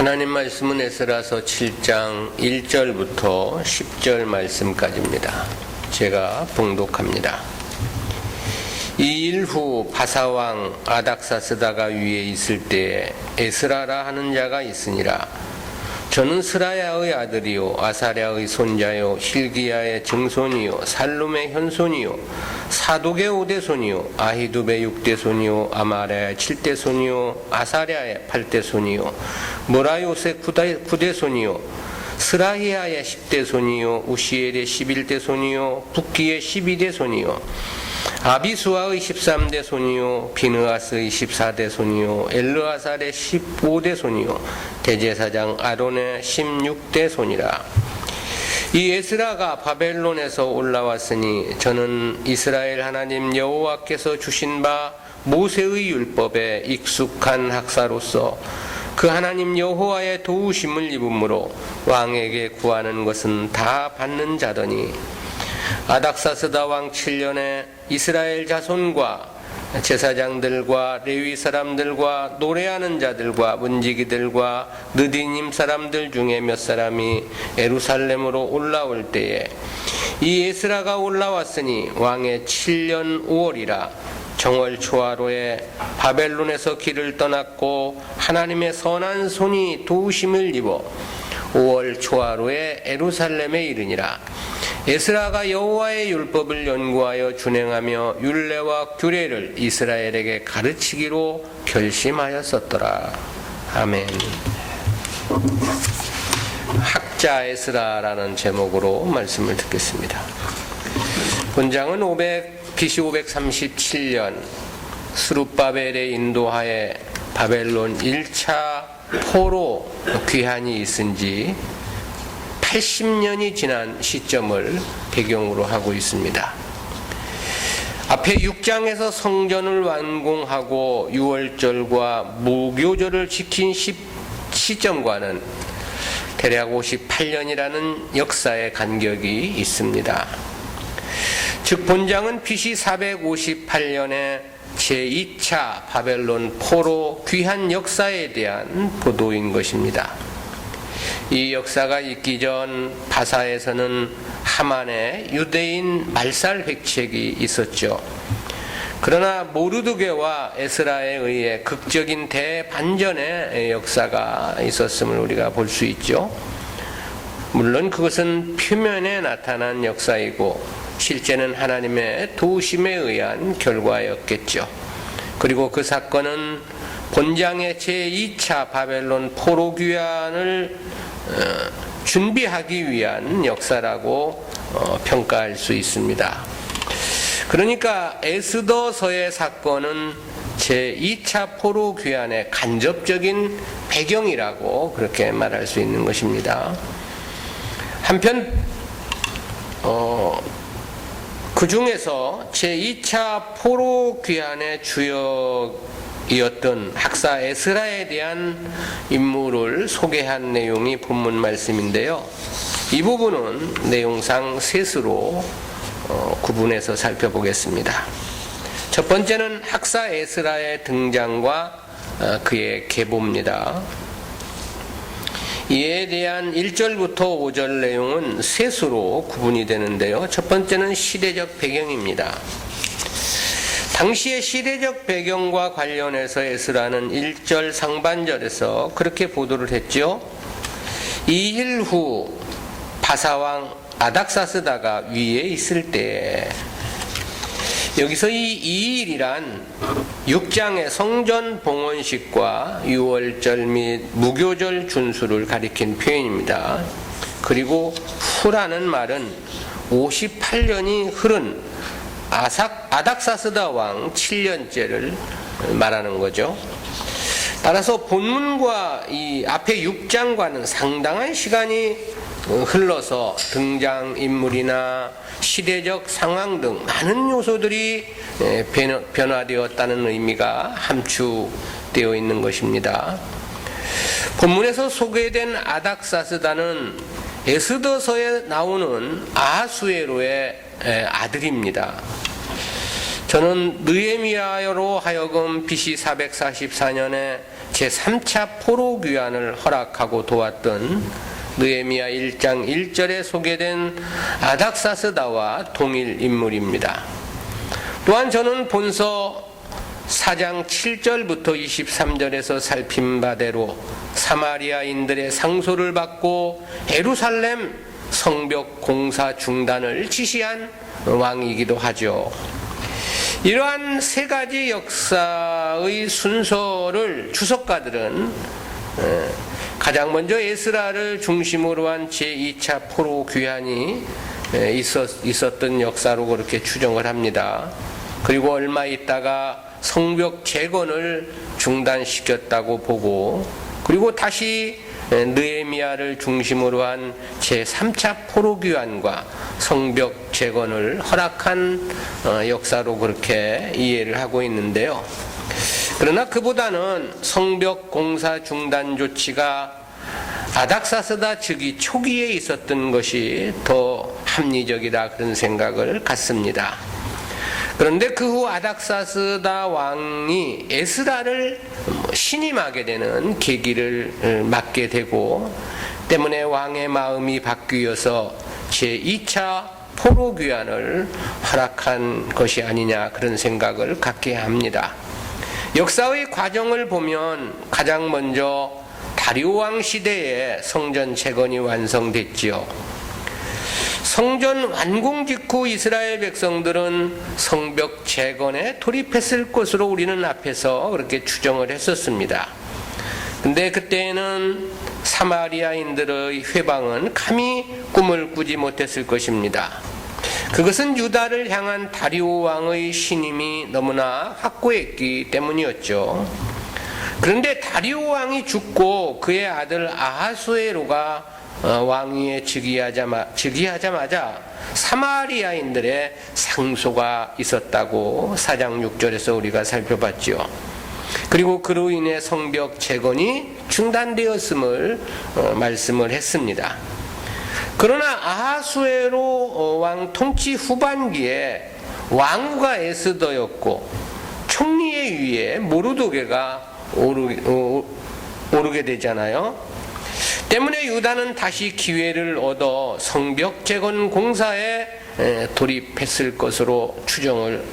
하나님 말씀은 에스라서 7장 1절부터 10절 말씀까지입니다. 제가 봉독합니다. 이 일 후 바사왕 아닥사스다가 위에 있을 때에 에스라라 하는 자가 있으니라. 저는 스라야의 아들이요 아사랴의 손자요 hil기야의 증손이요 살룸의 현손이요 사독의 5대손이요 아히두베의 6대손이요 아마랴의 7대손이요 아사랴의 8대손이요 모라요의 9대손이요 스라히야의 10대손이요 우시엘의 11대손이요 붓기의 12대손이요 아비수아의 13대손이요 비느하스의 14대손이요 엘르아살의 15대손이요 대제사장 아론의 16대손이라. 이 에스라가 바벨론에서 올라왔으니 저는 이스라엘 하나님 여호와께서 주신 바 모세의 율법에 익숙한 학사로서 그 하나님 여호와의 도우심을 입음으로 왕에게 구하는 것은 다 받는 자더니 아닥사스다 왕 7년에 이스라엘 자손과 제사장들과 레위 사람들과 노래하는 자들과 문지기들과 느디님 사람들 중에 몇 사람이 예루살렘으로 올라올 때에 이 에스라가 올라왔으니 왕의 7년 5월이라 정월 초하루에 바벨론에서 길을 떠났고 하나님의 선한 손이 도우심을 입어 5월 초하루에 예루살렘에 이르니라. 에스라가 여호와의 율법을 연구하여 준행하며 율례와 규례를 이스라엘에게 가르치기로 결심하였었더라. 아멘. 학자 에스라라는 제목으로 말씀을 듣겠습니다. 본장은 BC 537년 스룹바벨의 인도하에 바벨론 1차 포로 귀환이 있은 지 80년이 지난 시점을 배경으로 하고 있습니다. 앞에 6장에서 성전을 완공하고 유월절과 무교절을 지킨 시점과는 대략 58년이라는 역사의 간격이 있습니다. 즉 본장은 BC 458년에 제2차 바벨론 포로 귀환 역사에 대한 보도인 것입니다. 이 역사가 있기 전 바사에서는 하만의 유대인 말살 획책이 있었죠. 그러나 모르드게와 에스라에 의해 극적인 대반전의 역사가 있었음을 우리가 볼 수 있죠. 물론 그것은 표면에 나타난 역사이고 실제는 하나님의 도우심에 의한 결과였겠죠. 그리고 그 사건은 본장의 제2차 바벨론 포로 귀환을 준비하기 위한 역사라고 평가할 수 있습니다. 그러니까 에스더서의 사건은 제2차 포로 귀환의 간접적인 배경이라고 그렇게 말할 수 있는 것입니다. 한편 그 중에서 제2차 포로 귀환의 주역이었던 학사 에스라에 대한 인물을 소개한 내용이 본문 말씀인데요. 이 부분은 내용상 셋으로 구분해서 살펴보겠습니다. 첫 번째는 학사 에스라의 등장과 그의 계보입니다. 이에 대한 1절부터 5절 내용은 셋으로 구분이 되는데요. 첫 번째는 시대적 배경입니다. 당시의 시대적 배경과 관련해서 에스라는 1절 상반절에서 그렇게 보도를 했죠. 이 일 후 바사왕 아닥사스다가 위에 있을 때, 여기서 이 일이란 6장의 성전 봉헌식과 유월절 및 무교절 준수를 가리킨 표현입니다. 그리고 후라는 말은 58년이 흐른 아닥사스다 왕 7년째를 말하는 거죠. 따라서 본문과 이 앞에 6장과는 상당한 시간이 흘러서 등장인물이나 시대적 상황 등 많은 요소들이 변화되었다는 의미가 함축되어 있는 것입니다. 본문에서 소개된 아닥사스다는 에스더서에 나오는 아하수에로의 아들입니다. 저는 느헤미야로 하여금 BC 444년에 제3차 포로 귀환을 허락하고 도왔던 느헤미야 1장 1절에 소개된 아닥사스다와 동일 인물입니다. 또한 저는 본서 4장 7절부터 23절에서 살핀 바대로 사마리아인들의 상소를 받고 예루살렘 성벽 공사 중단을 지시한 왕이기도 하죠. 이러한 세 가지 역사의 순서를 주석가들은 가장 먼저 에스라를 중심으로 한 제2차 포로 귀환이 있었던 역사로 그렇게 추정을 합니다. 그리고 얼마 있다가 성벽 재건을 중단시켰다고 보고, 그리고 다시 느헤미야를 중심으로 한 제3차 포로 귀환과 성벽 재건을 허락한 역사로 그렇게 이해를 하고 있는데요. 그러나 그보다는 성벽 공사 중단 조치가 아닥사스다 즉위 초기에 있었던 것이 더 합리적이다, 그런 생각을 갖습니다. 그런데 그 후 아닥사스다 왕이 에스라를 신임하게 되는 계기를 맞게 되고, 때문에 왕의 마음이 바뀌어서 제2차 포로 귀환을 허락한 것이 아니냐, 그런 생각을 갖게 합니다. 역사의 과정을 보면 가장 먼저 다리오 왕 시대에 성전 재건이 완성됐지요. 성전 완공 직후 이스라엘 백성들은 성벽 재건에 돌입했을 것으로 우리는 앞에서 그렇게 추정을 했었습니다. 근데 그때에는 사마리아인들의 회방은 감히 꿈을 꾸지 못했을 것입니다. 그것은 유다를 향한 다리오 왕의 신임이 너무나 확고했기 때문이었죠. 그런데 다리오 왕이 죽고 그의 아들 아하수에로가 왕위에 즉위하자마자 사마리아인들의 상소가 있었다고 4장 6절에서 우리가 살펴봤죠. 그리고 그로 인해 성벽 재건이 중단되었음을 말씀을 했습니다. 그러나 아하수에로 왕 통치 후반기에 왕후가 에스더였고 총리의 위에 모르도게가 오르게 되잖아요. 때문에 유다는 다시 기회를 얻어 성벽 재건 공사에 돌입했을 것으로 추정을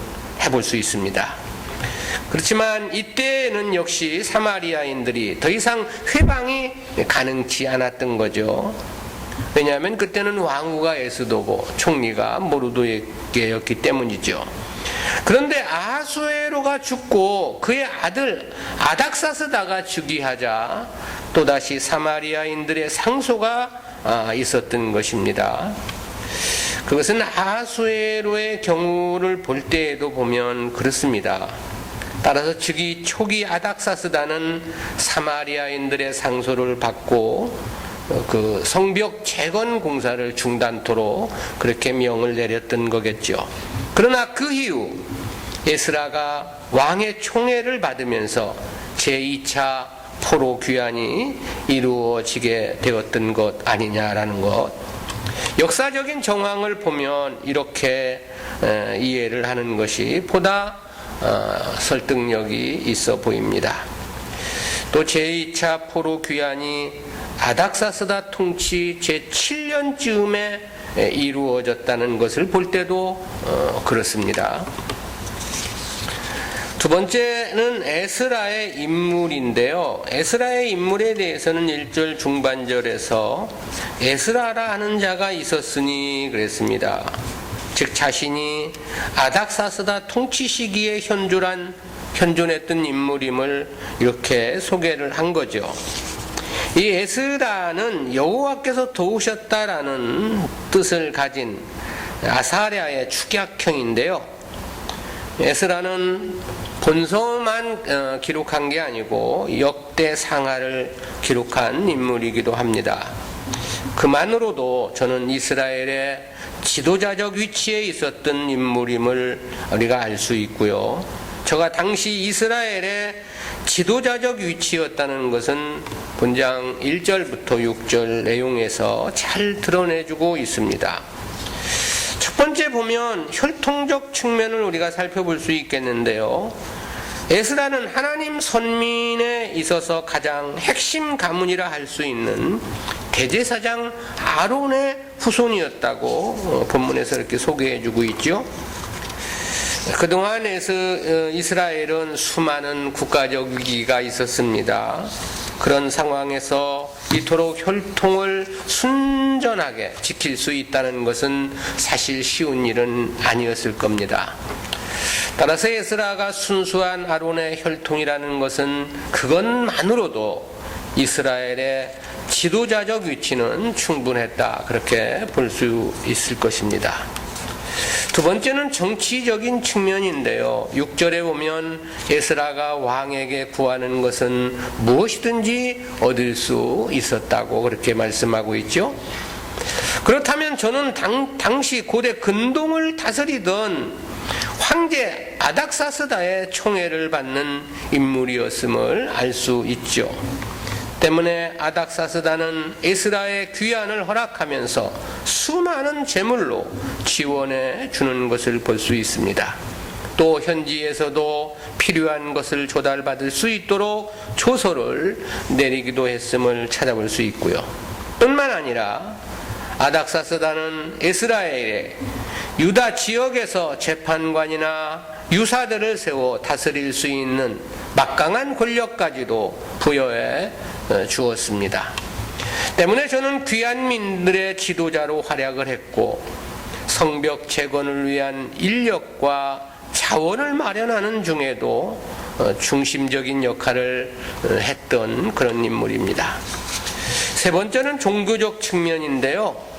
해볼 수 있습니다. 그렇지만 이때는 역시 사마리아인들이 더 이상 회방이 가능치 않았던 거죠. 왜냐하면 그때는 왕후가 에스더고 총리가 모르도게였기 때문이죠. 그런데 아하수에로가 죽고 그의 아들 아닥사스다가 즉위하자 또다시 사마리아인들의 상소가 있었던 것입니다. 그것은 아하수에로의 경우를 볼 때에도 보면 그렇습니다. 따라서 즉위 초기 아닥사스다는 사마리아인들의 상소를 받고 그 성벽 재건 공사를 중단토록 그렇게 명을 내렸던 거겠죠. 그러나 그 이후 에스라가 왕의 총애를 받으면서 제2차 포로 귀환이 이루어지게 되었던 것 아니냐라는 것, 역사적인 정황을 보면 이렇게 이해를 하는 것이 보다 설득력이 있어 보입니다. 또 제2차 포로 귀환이 아닥사스다 통치 제7년쯤에 이루어졌다는 것을 볼 때도 그렇습니다. 두 번째는 에스라의 인물인데요. 에스라의 인물에 대해서는 1절 중반절에서 에스라라 하는 자가 있었으니 그랬습니다. 즉 자신이 아닥사스다 통치 시기에 현존했던 인물임을 이렇게 소개를 한 거죠. 이 에스라는 여호와께서 도우셨다라는 뜻을 가진 아사랴의 축약형인데요. 에스라는 본서만 기록한 게 아니고 역대 상하를 기록한 인물이기도 합니다. 그만으로도 저는 이스라엘의 지도자적 위치에 있었던 인물임을 우리가 알 수 있고요. 저가 당시 이스라엘의 지도자적 위치였다는 것은 본장 1절부터 6절 내용에서 잘 드러내주고 있습니다. 첫 번째 보면 혈통적 측면을 우리가 살펴볼 수 있겠는데요. 에스라는 하나님 선민에 있어서 가장 핵심 가문이라 할 수 있는 대제사장 아론의 후손이었다고 본문에서 이렇게 소개해주고 있죠. 그동안 이스라엘은 수많은 국가적 위기가 있었습니다. 그런 상황에서 이토록 혈통을 순전하게 지킬 수 있다는 것은 사실 쉬운 일은 아니었을 겁니다. 따라서 에스라가 순수한 아론의 혈통이라는 것은 그것만으로도 이스라엘의 지도자적 위치는 충분했다, 그렇게 볼 수 있을 것입니다. 두 번째는 정치적인 측면인데요. 6절에 보면 에스라가 왕에게 구하는 것은 무엇이든지 얻을 수 있었다고 그렇게 말씀하고 있죠. 그렇다면 저는 당시 고대 근동을 다스리던 황제 아닥사스다의 총애를 받는 인물이었음을 알 수 있죠. 때문에 아닥사스다는 에스라의 귀환을 허락하면서 수많은 제물로 지원해 주는 것을 볼 수 있습니다. 또 현지에서도 필요한 것을 조달받을 수 있도록 조서를 내리기도 했음을 찾아볼 수 있고요. 뿐만 아니라 아닥사스다는 에스라엘의 유다 지역에서 재판관이나 유사들을 세워 다스릴 수 있는 막강한 권력까지도 부여해 주었습니다. 때문에 저는 귀환민들의 지도자로 활약을 했고 성벽 재건을 위한 인력과 자원을 마련하는 중에도 중심적인 역할을 했던 그런 인물입니다. 세 번째는 종교적 측면인데요.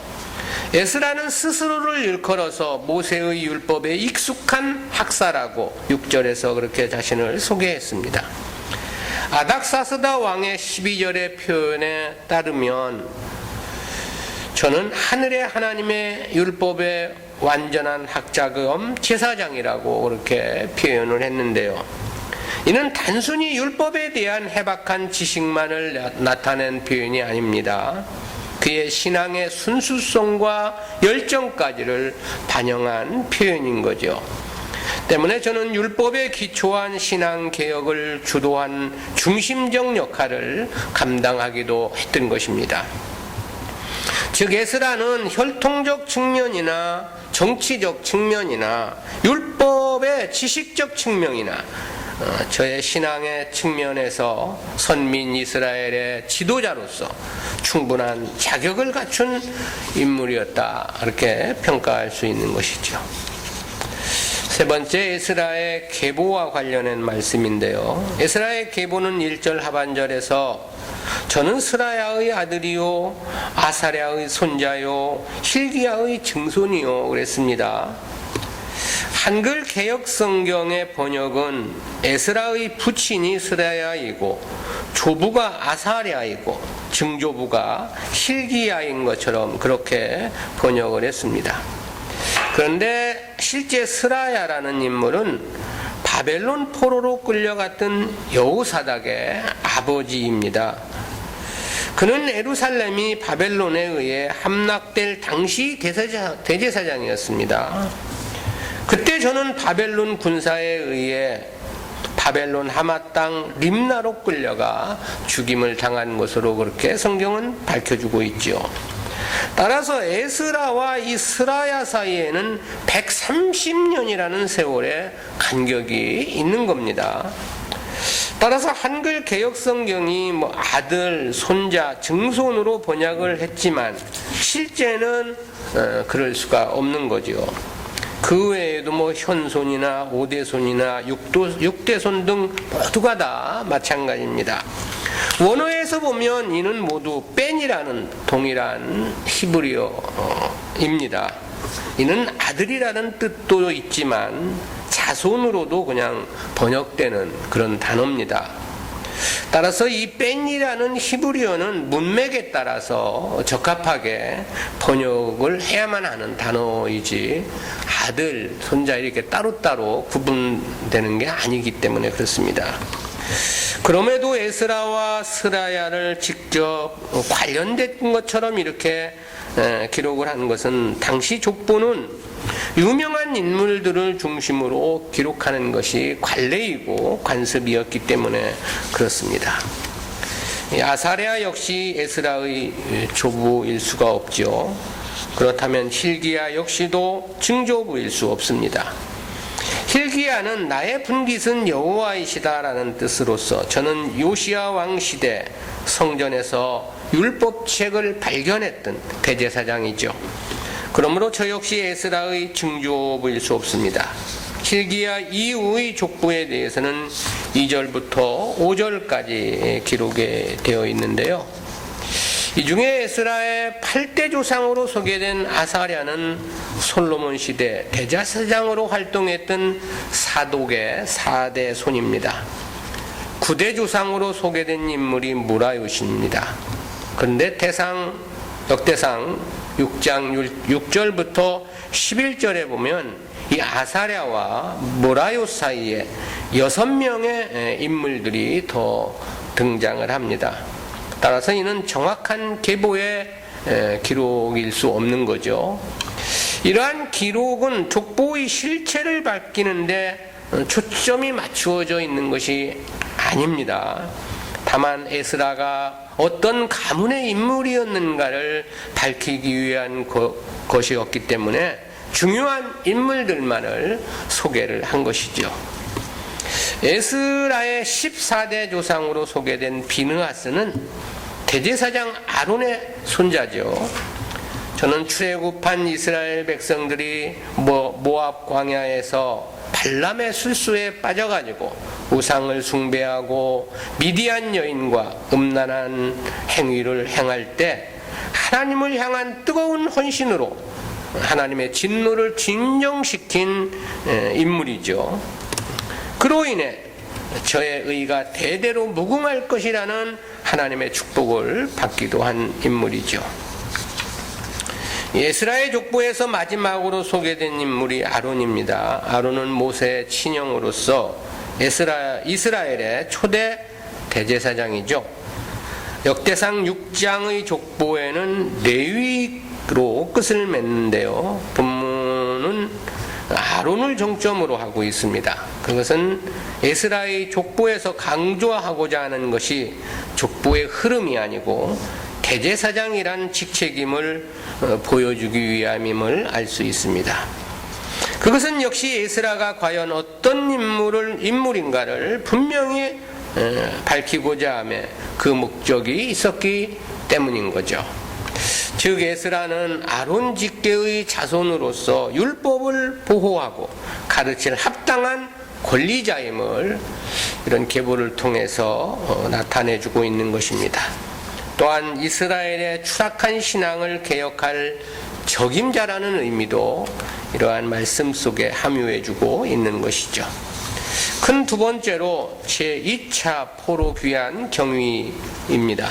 에스라는 스스로를 일컬어서 모세의 율법에 익숙한 학사라고 6절에서 그렇게 자신을 소개했습니다. 아닥사스다 왕의 12절의 표현에 따르면 저는 하늘의 하나님의 율법의 완전한 학자 겸 제사장이라고 그렇게 표현을 했는데요. 이는 단순히 율법에 대한 해박한 지식만을 나타낸 표현이 아닙니다. 그의 신앙의 순수성과 열정까지를 반영한 표현인 거죠. 때문에 저는 율법에 기초한 신앙개혁을 주도한 중심적 역할을 감당하기도 했던 것입니다. 즉 에스라는 혈통적 측면이나 정치적 측면이나 율법의 지식적 측면이나 저의 신앙의 측면에서 선민 이스라엘의 지도자로서 충분한 자격을 갖춘 인물이었다, 이렇게 평가할 수 있는 것이죠. 세 번째, 에스라의 계보와 관련된 말씀인데요. 에스라의 계보는 1절 하반절에서 저는 스라야의 아들이요 아사랴의 손자요 hil기야의 증손이요 그랬습니다. 한글 개역 성경의 번역은 에스라의 부친이 스라야이고 조부가 아사랴이고 증조부가 hil기야인 것처럼 그렇게 번역을 했습니다. 그런데 실제 스라야라는 인물은 바벨론 포로로 끌려갔던 여호사닥의 아버지입니다. 그는 예루살렘이 바벨론에 의해 함락될 당시 대제사장이었습니다. 그때 저는 바벨론 군사에 의해 바벨론 하마 땅 림나로 끌려가 죽임을 당한 것으로 그렇게 성경은 밝혀주고 있죠. 따라서 에스라와 이 스라야 사이에는 130년이라는 세월의 간격이 있는 겁니다. 따라서 한글 개역 성경이 아들, 손자, 증손으로 번역을 했지만 실제는 그럴 수가 없는 거죠. 그 외에도 현손이나 오대손이나 육대손 등 모두가 다 마찬가지입니다. 원어에서 보면 이는 모두 뺀이라는 동일한 히브리어입니다. 이는 아들이라는 뜻도 있지만 자손으로도 그냥 번역되는 그런 단어입니다. 따라서 이 뺀이라는 히브리어는 문맥에 따라서 적합하게 번역을 해야만 하는 단어이지 아들, 손자 이렇게 따로따로 구분되는 게 아니기 때문에 그렇습니다. 그럼에도 에스라와 스라야를 직접 관련된 것처럼 이렇게 기록을 한 것은 당시 족보는 유명한 인물들을 중심으로 기록하는 것이 관례이고 관습이었기 때문에 그렇습니다. 아사랴 역시 에스라의 조부일 수가 없죠. 그렇다면 hil기야 역시도 증조부일 수 없습니다. hil기야는 나의 분깃은 여호와이시다라는 뜻으로서 저는 요시야 왕 시대 성전에서 율법책을 발견했던 대제사장이죠. 그러므로 저 역시 에스라의 증조부일 수 없습니다. hil기야 이후의 족보에 대해서는 2절부터 5절까지 기록이 되어 있는데요. 이 중에 에스라의 8대 조상으로 소개된 아사랴는 솔로몬 시대 대제사장으로 활동했던 사독의 4대 손입니다. 9대 조상으로 소개된 인물이 무라요시입니다. 그런데 역대상 6장 6절부터 11절에 보면 이 아사랴와 무라요 사이에 6명의 인물들이 더 등장을 합니다. 따라서 이는 정확한 계보의 기록일 수 없는 거죠. 이러한 기록은 족보의 실체를 밝히는데 초점이 맞추어져 있는 것이 아닙니다. 다만 에스라가 어떤 가문의 인물이었는가를 밝히기 위한 것이었기 때문에 중요한 인물들만을 소개를 한 것이죠. 에스라의 14대 조상으로 소개된 비느하스는 대제사장 아론의 손자죠. 저는 출애굽한 이스라엘 백성들이 모압 광야에서 발람의 술수에 빠져가지고 우상을 숭배하고 미디안 여인과 음란한 행위를 행할 때 하나님을 향한 뜨거운 헌신으로 하나님의 진노를 진정시킨 인물이죠. 그로 인해 저의 의가 대대로 무궁할 것이라는 하나님의 축복을 받기도 한 인물이죠. 에스라의 족보에서 마지막으로 소개된 인물이 아론입니다. 아론은 모세의 친형으로서 이스라엘의 초대 대제사장이죠. 역대상 6장의 족보에는 레위로 끝을 맺는데요. 본문은 아론을 정점으로 하고 있습니다. 그것은 에스라의 족보에서 강조하고자 하는 것이 족보의 흐름이 아니고 대제사장이란 직책임을 보여주기 위함임을 알 수 있습니다. 그것은 역시 에스라가 과연 어떤 인물인가를 분명히 밝히고자 하며 그 목적이 있었기 때문인 거죠. 즉 에스라는 아론 직계의 자손으로서 율법을 보호하고 가르칠 합당한 권리자임을 이런 계보를 통해서 나타내주고 있는 것입니다. 또한 이스라엘의 추락한 신앙을 개혁할 적임자라는 의미도 이러한 말씀 속에 함유해주고 있는 것이죠. 큰 두 번째로 제2차 포로 귀환 경위입니다.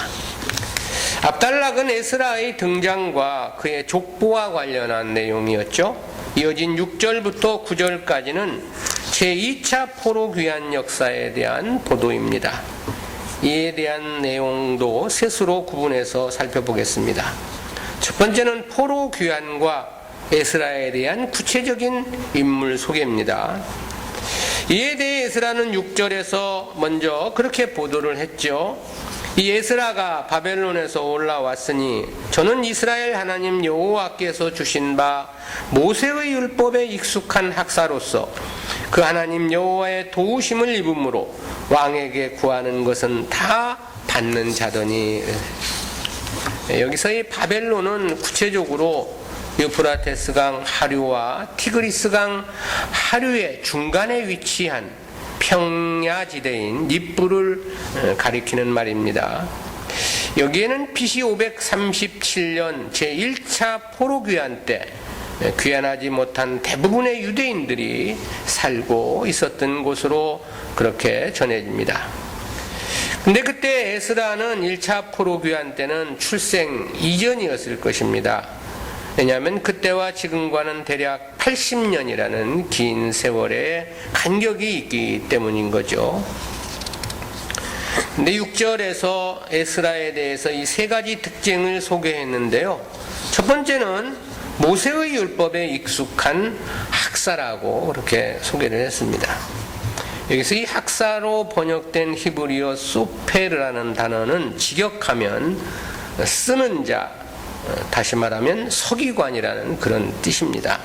압달락은 에스라의 등장과 그의 족보와 관련한 내용이었죠. 이어진 6절부터 9절까지는 제2차 포로 귀환 역사에 대한 보도입니다. 이에 대한 내용도 셋으로 구분해서 살펴보겠습니다. 첫 번째는 포로 귀환과 에스라에 대한 구체적인 인물 소개입니다. 이에 대해 에스라는 6절에서 먼저 그렇게 보도를 했죠. 이 에스라가 바벨론에서 올라왔으니 저는 이스라엘 하나님 여호와께서 주신 바 모세의 율법에 익숙한 학사로서 그 하나님 여호와의 도우심을 입음으로 왕에게 구하는 것은 다 받는 자더니. 여기서 이 바벨론은 구체적으로 유프라테스강 하류와 티그리스강 하류의 중간에 위치한 평야지대인 닙부를 가리키는 말입니다. 여기에는 BC 537년 제1차 포로 귀환 때 귀환하지 못한 대부분의 유대인들이 살고 있었던 곳으로 그렇게 전해집니다. 근데 그때 에스라는 1차 포로 귀환 때는 출생 이전이었을 것입니다. 왜냐하면 그때와 지금과는 대략 80년이라는 긴 세월의 간격이 있기 때문인 거죠. 근데 6절에서 에스라에 대해서 이 세 가지 특징을 소개했는데요. 첫 번째는 모세의 율법에 익숙한 학사라고 그렇게 소개를 했습니다. 여기서 이 학사로 번역된 히브리어 소페르라는 단어는 직역하면 쓰는 자, 다시 말하면 서기관이라는 그런 뜻입니다.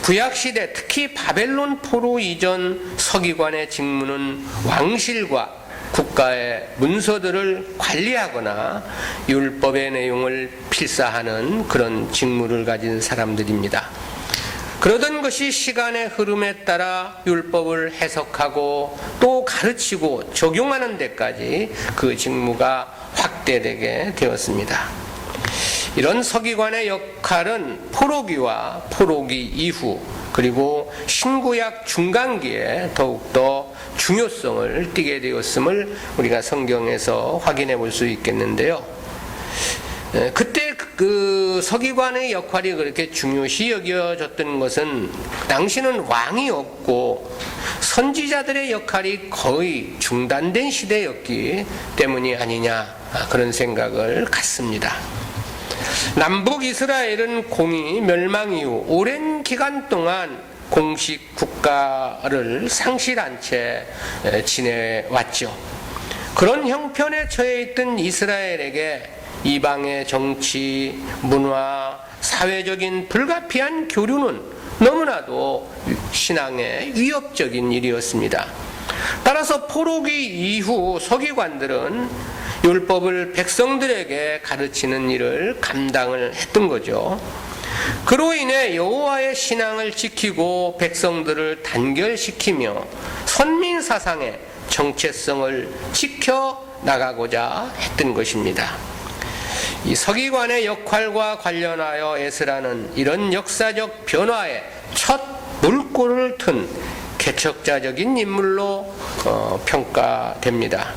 구약시대 특히 바벨론 포로 이전 서기관의 직무는 왕실과 국가의 문서들을 관리하거나 율법의 내용을 필사하는 그런 직무를 가진 사람들입니다. 그러던 것이 시간의 흐름에 따라 율법을 해석하고 또 가르치고 적용하는 데까지 그 직무가 확대되게 되었습니다. 이런 서기관의 역할은 포로기와 포로기 이후 그리고 신구약 중간기에 더욱더 중요성을 띠게 되었음을 우리가 성경에서 확인해 볼 수 있겠는데요. 그때 그 서기관의 역할이 그렇게 중요시 여겨졌던 것은 당시는 왕이 없고 선지자들의 역할이 거의 중단된 시대였기 때문이 아니냐 그런 생각을 갖습니다. 남북 이스라엘은 공의 멸망 이후 오랜 기간 동안 공식 국가를 상실한 채 지내왔죠. 그런 형편에 처해 있던 이스라엘에게 이방의 정치, 문화, 사회적인 불가피한 교류는 너무나도 신앙에 위협적인 일이었습니다. 따라서 포로기 이후 서기관들은 율법을 백성들에게 가르치는 일을 감당을 했던 거죠. 그로 인해 여호와의 신앙을 지키고 백성들을 단결시키며 선민 사상의 정체성을 지켜나가고자 했던 것입니다. 이 서기관의 역할과 관련하여 에스라는 이런 역사적 변화의 첫 물꼬를 튼 개척자적인 인물로 평가됩니다.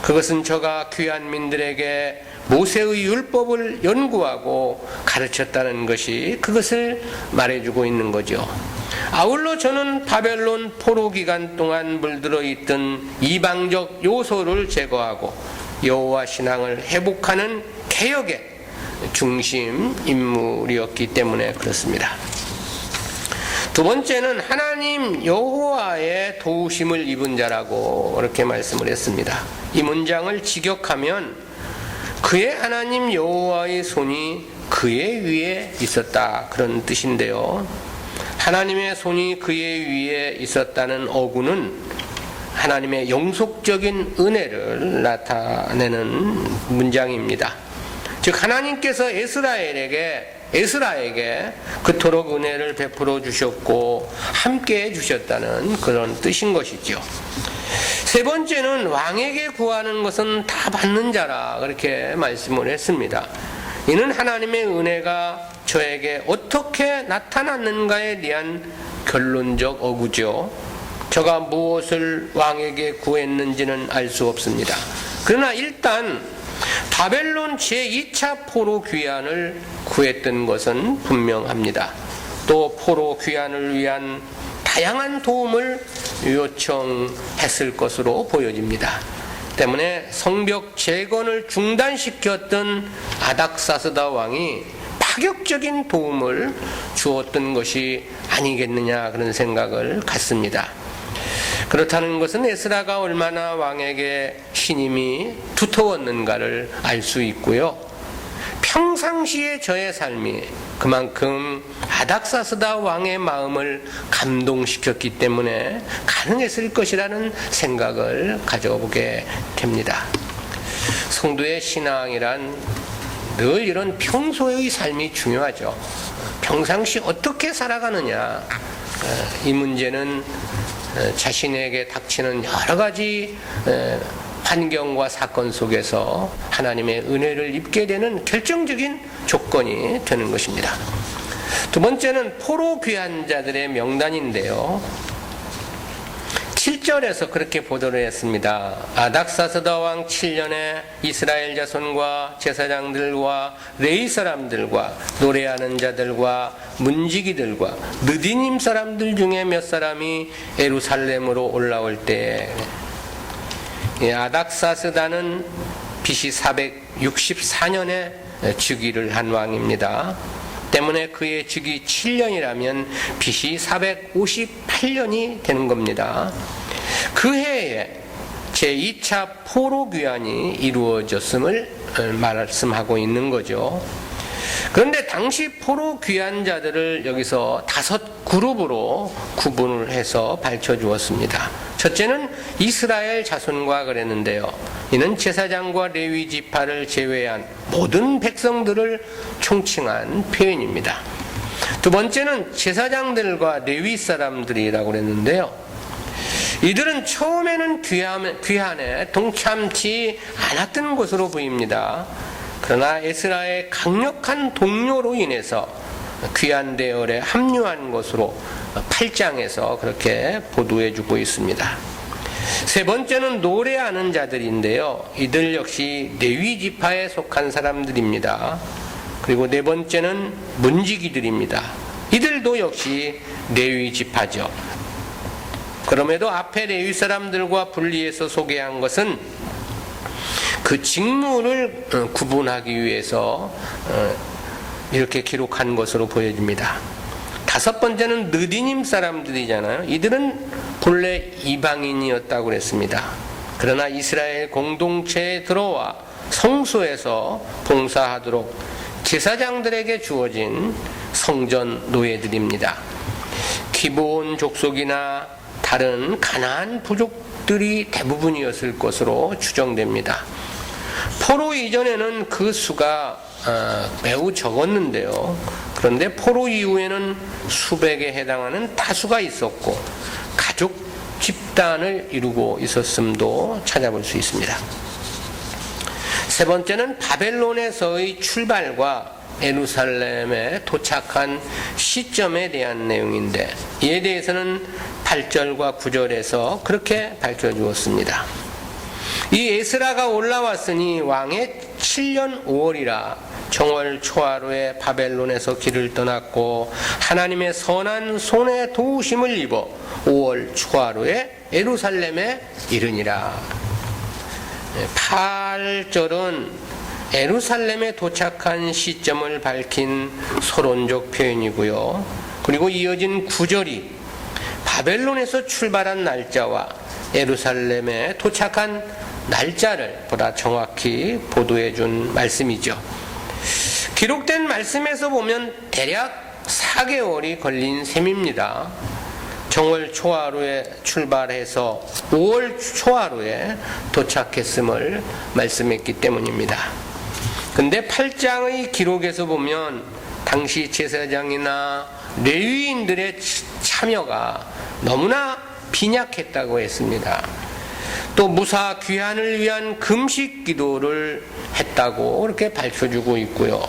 그것은 저가 귀한 민들에게 모세의 율법을 연구하고 가르쳤다는 것이 그것을 말해주고 있는 거죠. 아울러 저는 바벨론 포로 기간 동안 물들어 있던 이방적 요소를 제거하고 여호와 신앙을 회복하는 개혁의 중심 인물이었기 때문에 그렇습니다. 두 번째는 하나님 여호와의 도우심을 입은 자라고 그렇게 말씀을 했습니다. 이 문장을 직역하면 그의 하나님 여호와의 손이 그의 위에 있었다 그런 뜻인데요. 하나님의 손이 그의 위에 있었다는 어구는 하나님의 영속적인 은혜를 나타내는 문장입니다. 즉 하나님께서 에스라에게 그토록 은혜를 베풀어 주셨고 함께 해 주셨다는 그런 뜻인 것이죠. 세 번째는 왕에게 구하는 것은 다 받는 자라 그렇게 말씀을 했습니다. 이는 하나님의 은혜가 저에게 어떻게 나타났는가에 대한 결론적 어구죠. 저가 무엇을 왕에게 구했는지는 알 수 없습니다. 그러나 일단 바벨론 제2차 포로 귀환을 구했던 것은 분명합니다. 또 포로 귀환을 위한 다양한 도움을 요청했을 것으로 보여집니다. 때문에 성벽 재건을 중단시켰던 아닥사스다 왕이 파격적인 도움을 주었던 것이 아니겠느냐 그런 생각을 갖습니다. 그렇다는 것은 에스라가 얼마나 왕에게 신임이 두터웠는가를 알 수 있고요. 평상시의 저의 삶이 그만큼 아닥사스다 왕의 마음을 감동시켰기 때문에 가능했을 것이라는 생각을 가져보게 됩니다. 성도의 신앙이란 늘 이런 평소의 삶이 중요하죠. 평상시 어떻게 살아가느냐, 이 문제는 자신에게 닥치는 여러 가지 환경과 사건 속에서 하나님의 은혜를 입게 되는 결정적인 조건이 되는 것입니다. 두 번째는 포로 귀한 자들의 명단인데요. 7절에서 그렇게 보도를 했습니다. 아닥사스다 왕 7년에 이스라엘 자손과 제사장들과 레위 사람들과 노래하는 자들과 문지기들과 느디님 사람들 중에 몇 사람이 예루살렘으로 올라올 때에 아닥사스다는 BC 464년에 즉위를 한 왕입니다. 때문에 그의 즉위 7년이라면 BC 458년이 되는 겁니다. 그 해에 제2차 포로 귀환이 이루어졌음을 말씀하고 있는 거죠. 그런데 당시 포로 귀환자들을 여기서 5그룹으로 구분을 해서 밝혀주었습니다. 첫째는 이스라엘 자손과 그랬는데요. 이는 제사장과 레위 지파를 제외한 모든 백성들을 총칭한 표현입니다. 두 번째는 제사장들과 레위 사람들이라고 그랬는데요. 이들은 처음에는 귀환에 동참치 않았던 것으로 보입니다. 그러나 에스라의 강력한 동료로 인해서 귀환 대열에 합류한 것으로 8장에서 그렇게 보도해주고 있습니다. 세 번째는 노래하는 자들인데요. 이들 역시 레위 지파에 속한 사람들입니다. 그리고 네 번째는 문지기들입니다. 이들도 역시 레위 지파죠. 그럼에도 앞에 레위 사람들과 분리해서 소개한 것은 그 직무를 구분하기 위해서 이렇게 기록한 것으로 보여집니다. 다섯 번째는 느디님 사람들이잖아요. 이들은 본래 이방인이었다고 그랬습니다. 그러나 이스라엘 공동체에 들어와 성소에서 봉사하도록 제사장들에게 주어진 성전 노예들입니다. 기브온 족속이나 다른 가나안 부족들이 대부분이었을 것으로 추정됩니다. 포로 이전에는 그 수가 매우 적었는데요. 그런데 포로 이후에는 수백에 해당하는 다수가 있었고 가족 집단을 이루고 있었음도 찾아볼 수 있습니다. 세 번째는 바벨론에서의 출발과 예루살렘에 도착한 시점에 대한 내용인데 이에 대해서는 8절과 9절에서 그렇게 밝혀주었습니다. 이 에스라가 올라왔으니 왕의 7년 5월이라 정월 초하루에 바벨론에서 길을 떠났고 하나님의 선한 손에 도우심을 입어 5월 초하루에 예루살렘에 이르니라. 8절은 예루살렘에 도착한 시점을 밝힌 서론적 표현이고요. 그리고 이어진 9절이 바벨론에서 출발한 날짜와 예루살렘에 도착한 날짜를 보다 정확히 보도해 준 말씀이죠. 기록된 말씀에서 보면 대략 4개월이 걸린 셈입니다. 정월 초하루에 출발해서 5월 초하루에 도착했음을 말씀했기 때문입니다. 근데 8장의 기록에서 보면 당시 제사장이나 레위인들의 참여가 너무나 빈약했다고 했습니다. 또 무사 귀환을 위한 금식 기도를 했다고 이렇게 밝혀주고 있고요.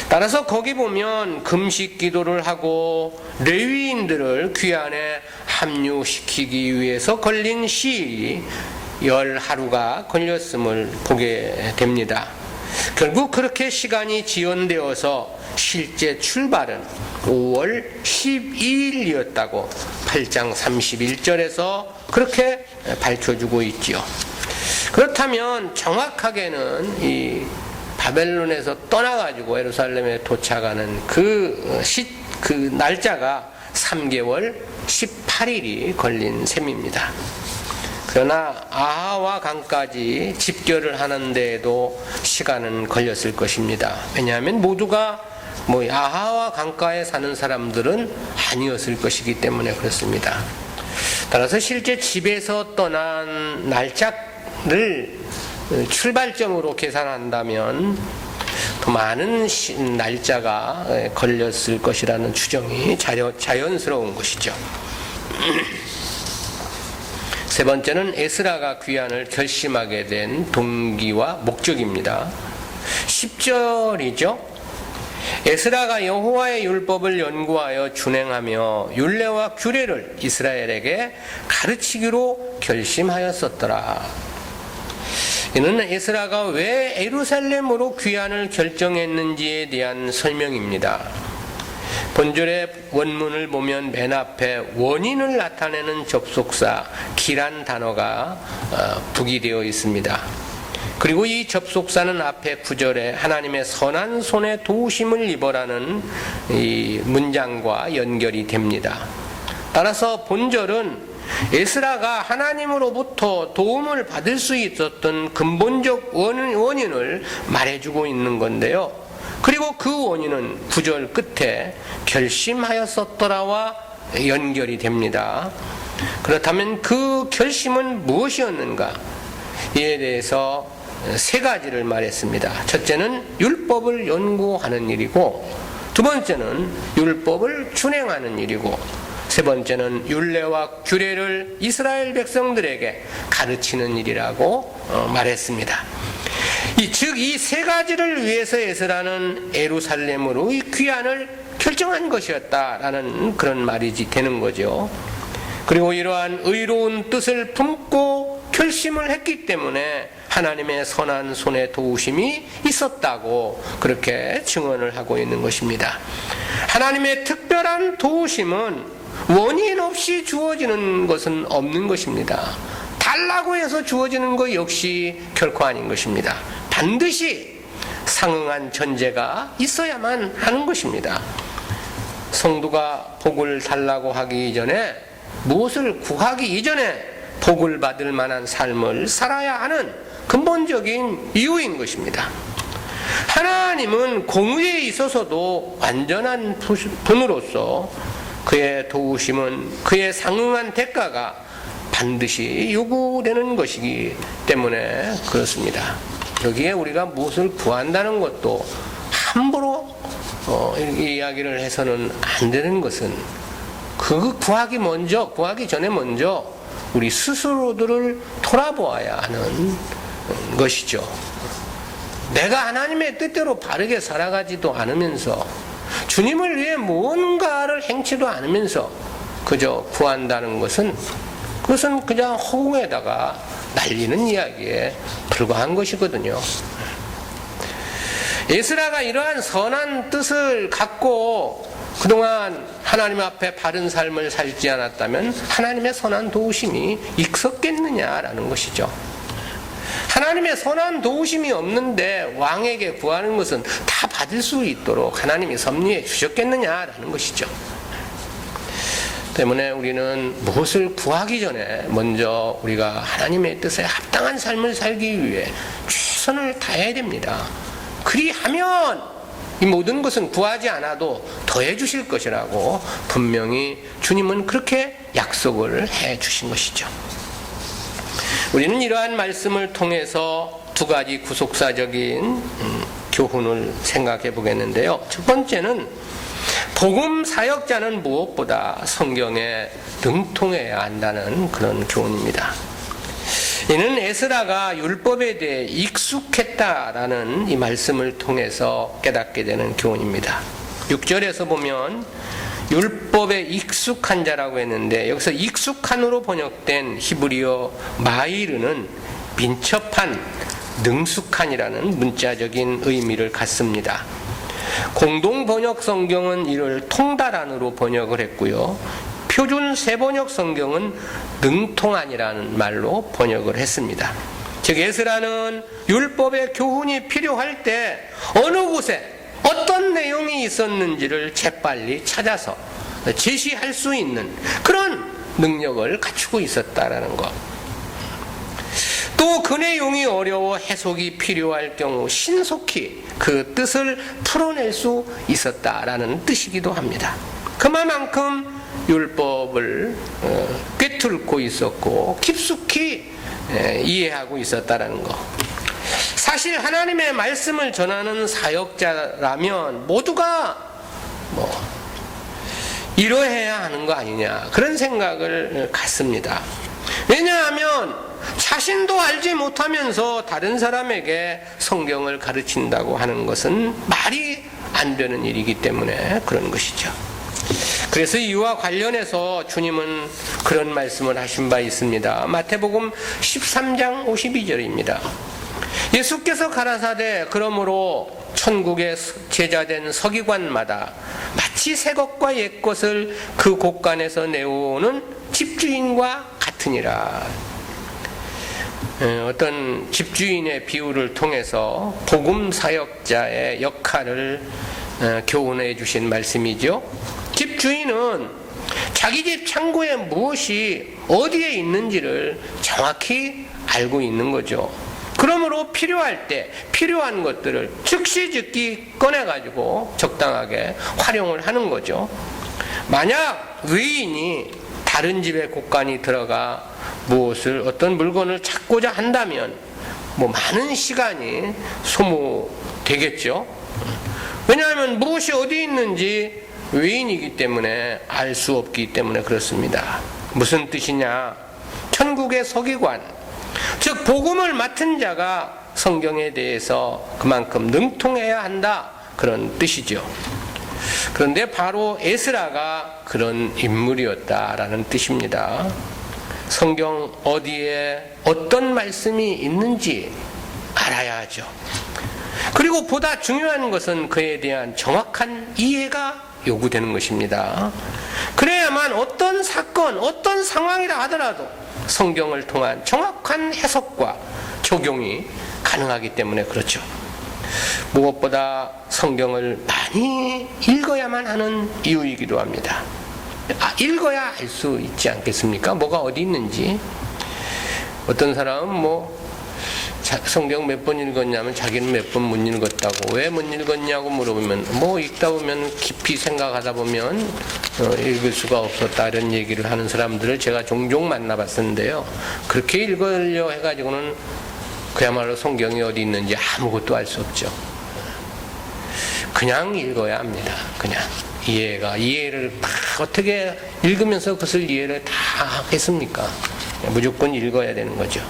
따라서 거기 보면 금식 기도를 하고 레위인들을 귀환에 합류시키기 위해서 걸린 시일이 10하루가 걸렸음을 보게 됩니다. 결국 그렇게 시간이 지연되어서 실제 출발은 5월 12일이었다고 8장 31절에서 그렇게 밝혀주고 있지요. 그렇다면 정확하게는 이 바벨론에서 떠나가지고 예루살렘에 도착하는 그 날짜가 3개월 18일이 걸린 셈입니다. 그러나 아하와 강까지 집결을 하는 데에도 시간은 걸렸을 것입니다. 왜냐하면 모두가 아하와 강가에 사는 사람들은 아니었을 것이기 때문에 그렇습니다. 따라서 실제 집에서 떠난 날짜를 출발점으로 계산한다면 더 많은 날짜가 걸렸을 것이라는 추정이 자연스러운 것이죠. 세 번째는 에스라가 귀환을 결심하게 된 동기와 목적입니다. 10절이죠. 에스라가 여호와의 율법을 연구하여 준행하며 율례와 규례를 이스라엘에게 가르치기로 결심하였었더라. 이는 에스라가 왜 예루살렘으로 귀환을 결정했는지에 대한 설명입니다. 본절의 원문을 보면 맨 앞에 원인을 나타내는 접속사 기란 단어가 부기되어 있습니다. 그리고 이 접속사는 앞에 9절에 하나님의 선한 손에 도우심을 입어라는 이 문장과 연결이 됩니다. 따라서 본절은 에스라가 하나님으로부터 도움을 받을 수 있었던 근본적 원인을 말해주고 있는 건데요. 그리고 그 원인은 9절 끝에 결심하였었더라와 연결이 됩니다. 그렇다면 그 결심은 무엇이었는가? 이에 대해서 세 가지를 말했습니다. 첫째는 율법을 연구하는 일이고, 두 번째는 율법을 준행하는 일이고, 세 번째는 율례와 규례를 이스라엘 백성들에게 가르치는 일이라고 말했습니다. 즉 이 세 가지를 위해서 에스라는 예루살렘으로 이 귀환을 결정한 것이었다라는 그런 말이 되는 거죠. 그리고 이러한 의로운 뜻을 품고 결심을 했기 때문에 하나님의 선한 손에 도우심이 있었다고 그렇게 증언을 하고 있는 것입니다. 하나님의 특별한 도우심은 원인 없이 주어지는 것은 없는 것입니다. 달라고 해서 주어지는 것 역시 결코 아닌 것입니다. 반드시 상응한 전제가 있어야만 하는 것입니다. 성도가 복을 달라고 하기 이전에, 무엇을 구하기 이전에 복을 받을 만한 삶을 살아야 하는 근본적인 이유인 것입니다. 하나님은 공의에 있어서도 완전한 분으로서 그의 도우심은, 그의 상응한 대가가 반드시 요구되는 것이기 때문에 그렇습니다. 여기에 우리가 무엇을 구한다는 것도 함부로 이야기를 해서는 안 되는 것은, 구하기 전에 먼저 우리 스스로들을 돌아보아야 하는 것이죠. 내가 하나님의 뜻대로 바르게 살아가지도 않으면서, 주님을 위해 무언가를 행치도 않으면서 그저 구한다는 것은, 그것은 그냥 허공에다가 날리는 이야기에 불과한 것이거든요. 에스라가 이러한 선한 뜻을 갖고 그동안 하나님 앞에 바른 삶을 살지 않았다면 하나님의 선한 도우심이 있었겠느냐라는 것이죠. 하나님의 선한 도우심이 없는데 왕에게 구하는 것은 다 받을 수 있도록 하나님이 섭리해 주셨겠느냐라는 것이죠. 때문에 우리는 무엇을 구하기 전에 먼저 우리가 하나님의 뜻에 합당한 삶을 살기 위해 최선을 다해야 됩니다. 그리하면 이 모든 것은 구하지 않아도 더해 주실 것이라고 분명히 주님은 그렇게 약속을 해 주신 것이죠. 우리는 이러한 말씀을 통해서 두 가지 구속사적인 교훈을 생각해 보겠는데요. 첫 번째는 복음 사역자는 무엇보다 성경에 능통해야 한다는 그런 교훈입니다. 이는 에스라가 율법에 대해 익숙했다라는 이 말씀을 통해서 깨닫게 되는 교훈입니다. 6절에서 보면 율법에 익숙한 자라고 했는데, 여기서 익숙한으로 번역된 히브리어 마이르는 민첩한, 능숙한이라는 문자적인 의미를 갖습니다. 공동 번역 성경은 이를 통달한으로 번역을 했고요. 표준 세번역 성경은 능통한이라는 말로 번역을 했습니다. 즉 에스라는 율법의 교훈이 필요할 때 어느 곳에 어떤 내용이 있었는지를 재빨리 찾아서 제시할 수 있는 그런 능력을 갖추고 있었다라는 것. 또 그 내용이 어려워 해석이 필요할 경우 신속히 그 뜻을 풀어낼 수 있었다라는 뜻이기도 합니다. 그만큼 율법을 꿰뚫고 있었고 깊숙이 이해하고 있었다라는 것. 사실 하나님의 말씀을 전하는 사역자라면 모두가 이러해야 하는 거 아니냐, 그런 생각을 갖습니다. 왜냐하면 자신도 알지 못하면서 다른 사람에게 성경을 가르친다고 하는 것은 말이 안 되는 일이기 때문에 그런 것이죠. 그래서 이와 관련해서 주님은 그런 말씀을 하신 바 있습니다. 마태복음 13장 52절입니다. 예수께서 가라사대 그러므로 천국의 제자된 서기관마다 마치 마치 새 것과 옛 것을 그 곳간에서 내오는 집주인과 같으니라. 어떤 집주인의 비유를 통해서 복음 사역자의 역할을 교훈해 주신 말씀이죠. 집주인은 자기 집 창고에 무엇이 어디에 있는지를 정확히 알고 있는 거죠. 그러므로 필요할 때 필요한 것들을 즉시 꺼내가지고 적당하게 활용을 하는 거죠. 만약 의인이 다른 집의 곳간이 들어가 어떤 물건을 찾고자 한다면 많은 시간이 소모되겠죠. 왜냐하면 무엇이 어디 있는지 외인이기 때문에 알 수 없기 때문에 그렇습니다. 무슨 뜻이냐? 천국의 서기관, 즉 복음을 맡은 자가 성경에 대해서 그만큼 능통해야 한다, 그런 뜻이죠. 그런데 바로 에스라가 그런 인물이었다라는 뜻입니다. 성경 어디에 어떤 말씀이 있는지 알아야 하죠. 그리고 보다 중요한 것은 그에 대한 정확한 이해가 요구되는 것입니다. 그래야만 어떤 사건, 어떤 상황이라 하더라도 성경을 통한 정확한 해석과 적용이 가능하기 때문에 그렇죠. 무엇보다 성경을 많이 읽어야만 하는 이유이기도 합니다. 읽어야 알 수 있지 않겠습니까? 뭐가 어디 있는지. 어떤 사람은 성경 몇 번 읽었냐면 자기는 몇 번 못 읽었다고. 왜 못 읽었냐고 물어보면 읽다 보면 깊이 생각하다 보면 읽을 수가 없었다, 이런 얘기를 하는 사람들을 제가 종종 만나봤었는데요. 그렇게 읽으려 해가지고는 그야말로 성경이 어디 있는지 아무것도 알 수 없죠. 그냥 읽어야 합니다. 그냥 이해를 다 어떻게 읽으면서 그것을 이해를 다 하겠습니까? 무조건 읽어야 되는 거죠.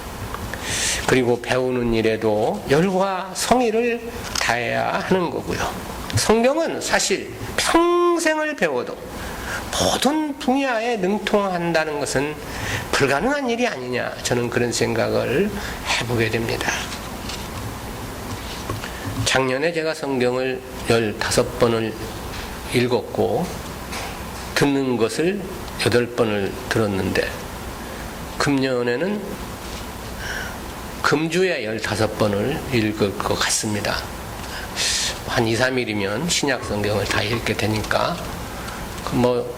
그리고 배우는 일에도 열과 성의를 다해야 하는 거고요. 성경은 사실 평생을 배워도 모든 분야에 능통한다는 것은 불가능한 일이 아니냐, 저는 그런 생각을 해보게 됩니다. 작년에 제가 성경을 15번을 읽었고 듣는 것을 8번을 들었는데 금년에는 금주에 15번을 읽을 것 같습니다. 한 2, 3일이면 신약 성경을 다 읽게 되니까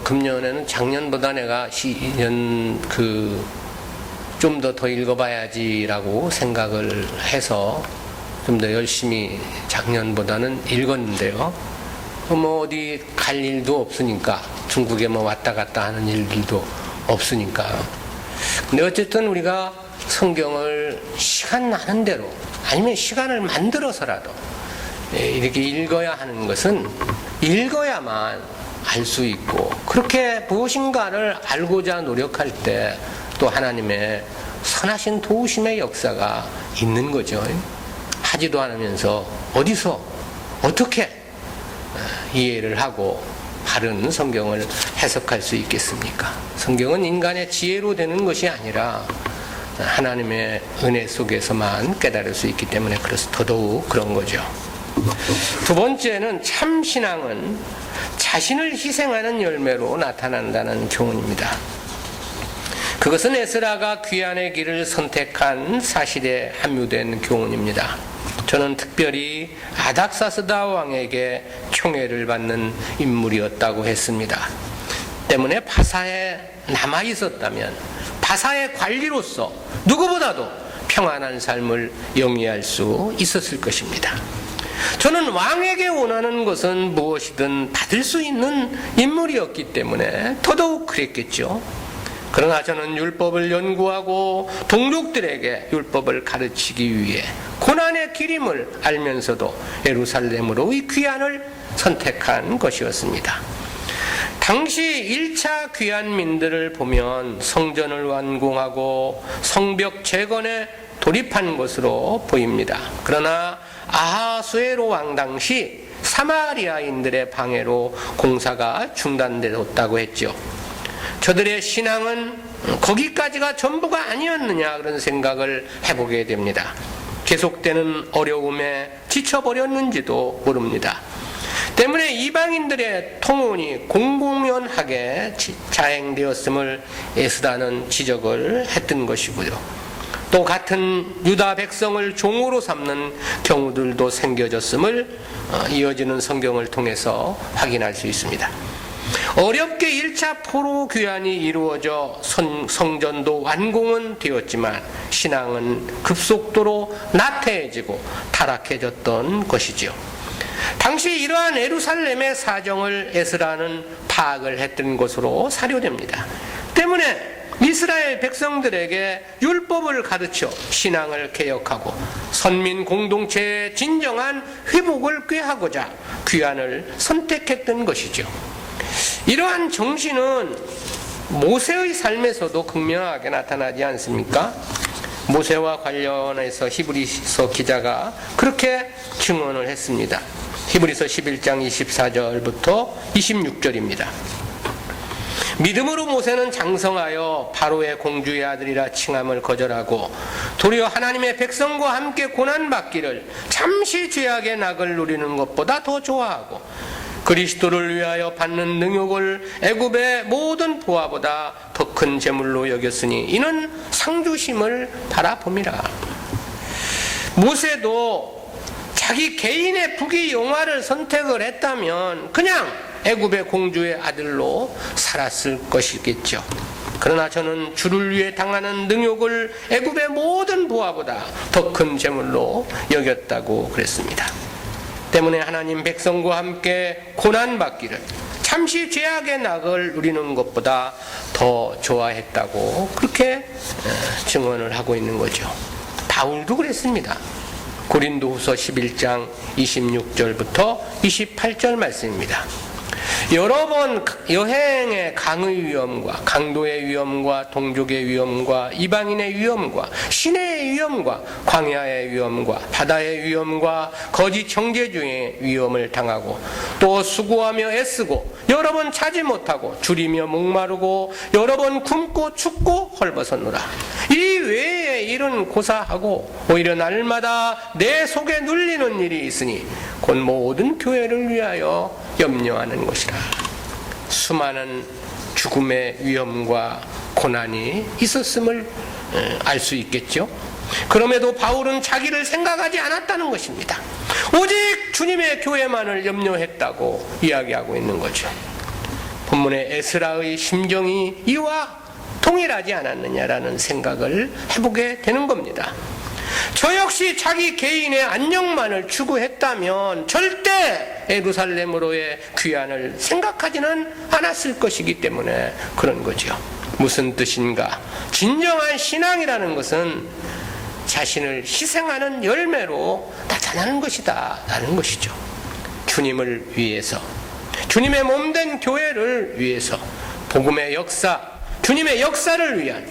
금년에는 작년보다 내가 좀 더 읽어봐야지라고 생각을 해서 좀 더 열심히 작년보다는 읽었는데요. 어디 갈 일도 없으니까, 중국에 왔다 갔다 하는 일들도 없으니까. 근데 어쨌든 우리가 성경을 시간 나는 대로, 아니면 시간을 만들어서라도 이렇게 읽어야 하는 것은 읽어야만 알 수 있고, 그렇게 무엇인가를 알고자 노력할 때 또 하나님의 선하신 도우심의 역사가 있는 거죠. 하지도 않으면서 어디서 어떻게 이해를 하고 바른 성경을 해석할 수 있겠습니까? 성경은 인간의 지혜로 되는 것이 아니라 하나님의 은혜 속에서만 깨달을 수 있기 때문에 그래서 더더욱 그런 거죠. 두 번째는 참신앙은 자신을 희생하는 열매로 나타난다는 교훈입니다. 그것은 에스라가 귀환의 길을 선택한 사실에 함유된 교훈입니다. 저는 특별히 아닥사스다 왕에게 총애를 받는 인물이었다고 했습니다. 때문에 바사에 남아 있었다면 바사의 관리로서 누구보다도 평안한 삶을 영위할 수 있었을 것입니다. 저는 왕에게 원하는 것은 무엇이든 받을 수 있는 인물이었기 때문에 더더욱 그랬겠죠. 그러나 저는 율법을 연구하고 동족들에게 율법을 가르치기 위해 고난의 길임을 알면서도 예루살렘으로의 귀환을 선택한 것이었습니다. 당시 1차 귀환민들을 보면 성전을 완공하고 성벽 재건에 돌입한 것으로 보입니다. 그러나 아하수에로 왕 당시 사마리아인들의 방해로 공사가 중단되었다고 했죠. 저들의 신앙은 거기까지가 전부가 아니었느냐, 그런 생각을 해보게 됩니다. 계속되는 어려움에 지쳐버렸는지도 모릅니다. 때문에 이방인들의 통혼이 공공연하게 자행되었음을 에스라는 지적을 했던 것이고요. 또 같은 유다 백성을 종으로 삼는 경우들도 생겨졌음을 이어지는 성경을 통해서 확인할 수 있습니다. 어렵게 1차 포로 귀환이 이루어져 성전도 완공은 되었지만 신앙은 급속도로 나태해지고 타락해졌던 것이지요. 당시 이러한 예루살렘의 사정을 에스라는 파악을 했던 것으로 사료됩니다. 때문에 이스라엘 백성들에게 율법을 가르쳐 신앙을 개혁하고 선민 공동체의 진정한 회복을 꾀하고자 귀환을 선택했던 것이죠. 이러한 정신은 모세의 삶에서도 극명하게 나타나지 않습니까? 모세와 관련해서 히브리서 기자가 그렇게 증언을 했습니다. 히브리서 11장 24절부터 26절입니다. 믿음으로 모세는 장성하여 바로의 공주의 아들이라 칭함을 거절하고 도리어 하나님의 백성과 함께 고난받기를 잠시 죄악의 낙을 누리는 것보다 더 좋아하고 그리스도를 위하여 받는 능욕을 애굽의 모든 부하보다 더 큰 재물로 여겼으니 이는 상주심을 바라봄이라. 모세도 자기 개인의 부귀 영화를 선택을 했다면 그냥 애굽의 공주의 아들로 살았을 것이겠죠. 그러나 저는 주를 위해 당하는 능욕을 애굽의 모든 부하보다 더 큰 재물로 여겼다고 그랬습니다. 때문에 하나님 백성과 함께 고난받기를 잠시 죄악의 낙을 누리는 것보다 더 좋아했다고 그렇게 증언을 하고 있는 거죠. 바울도 그랬습니다. 고린도후서 11장 26절부터 28절 말씀입니다. 여러 번 여행의 강의 위험과 강도의 위험과 동족의 위험과 이방인의 위험과 시내의 위험과 광야의 위험과 바다의 위험과 거짓 정죄주의 위험을 당하고 또 수고하며 애쓰고 여러 번 차지 못하고 줄이며 목마르고 여러 번 굶고 춥고 헐벗었노라. 이 외에 일은 고사하고 오히려 날마다 내 속에 눌리는 일이 있으니 곧 모든 교회를 위하여 염려하는 것이라. 수많은 죽음의 위험과 고난이 있었음을 알 수 있겠죠. 그럼에도 바울은 자기를 생각하지 않았다는 것입니다. 오직 주님의 교회만을 염려했다고 이야기하고 있는 거죠. 본문의 에스라의 심정이 이와 동일하지 않았느냐라는 생각을 해보게 되는 겁니다. 저 역시 자기 개인의 안녕만을 추구했다면 절대 예루살렘으로의 귀환을 생각하지는 않았을 것이기 때문에 그런 거죠. 무슨 뜻인가? 진정한 신앙이라는 것은 자신을 희생하는 열매로 나타나는 것이다 라는 것이죠. 주님을 위해서, 주님의 몸된 교회를 위해서, 복음의 역사, 주님의 역사를 위한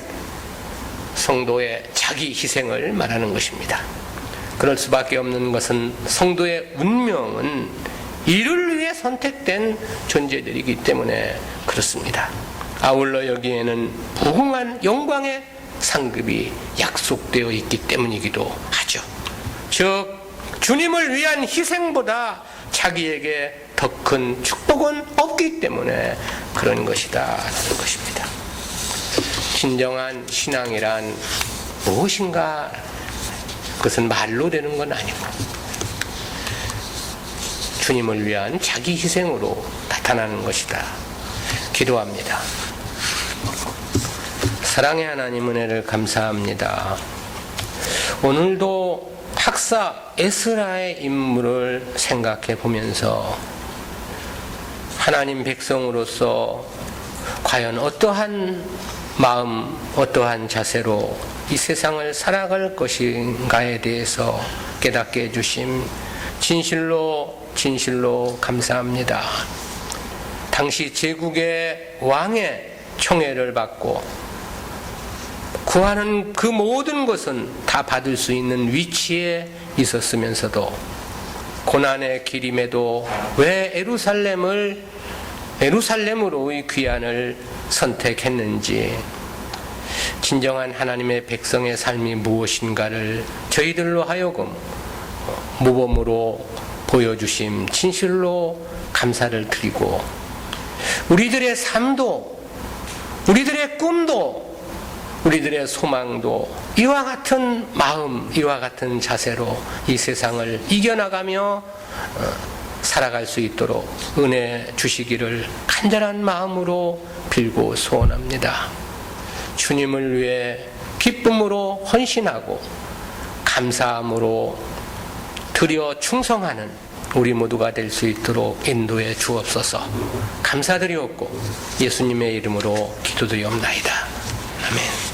성도의 자기 희생을 말하는 것입니다. 그럴 수밖에 없는 것은 성도의 운명은 이를 위해 선택된 존재들이기 때문에 그렇습니다. 아울러 여기에는 무궁한 영광의 상급이 약속되어 있기 때문이기도 하죠. 즉 주님을 위한 희생보다 자기에게 더 큰 축복은 없기 때문에 그런 것이다 라는 것입니다. 진정한 신앙이란 무엇인가? 그것은 말로 되는 건 아니고 주님을 위한 자기 희생으로 나타나는 것이다. 기도합니다. 사랑의 하나님, 은혜를 감사합니다. 오늘도 학사 에스라의 인물을 생각해 보면서 하나님 백성으로서 과연 어떠한 마음, 어떠한 자세로 이 세상을 살아갈 것인가에 대해서 깨닫게 해주심 진실로 감사합니다. 당시 제국의 왕의 총애를 받고 구하는 그 모든 것은 다 받을 수 있는 위치에 있었으면서도 고난의 길임에도 왜 예루살렘으로의 귀환을 선택했는지, 진정한 하나님의 백성의 삶이 무엇인가를 저희들로 하여금 모범으로 보여주심 진실로 감사를 드리고 우리들의 삶도 우리들의 꿈도 우리들의 소망도 이와 같은 마음, 이와 같은 자세로 이 세상을 이겨나가며 살아갈 수 있도록 은혜 주시기를 간절한 마음으로 빌고 소원합니다. 주님을 위해 기쁨으로 헌신하고 감사함으로 드려 충성하는 우리 모두가 될 수 있도록 인도해 주옵소서. 감사드리옵고 예수님의 이름으로 기도드리옵나이다. 아멘.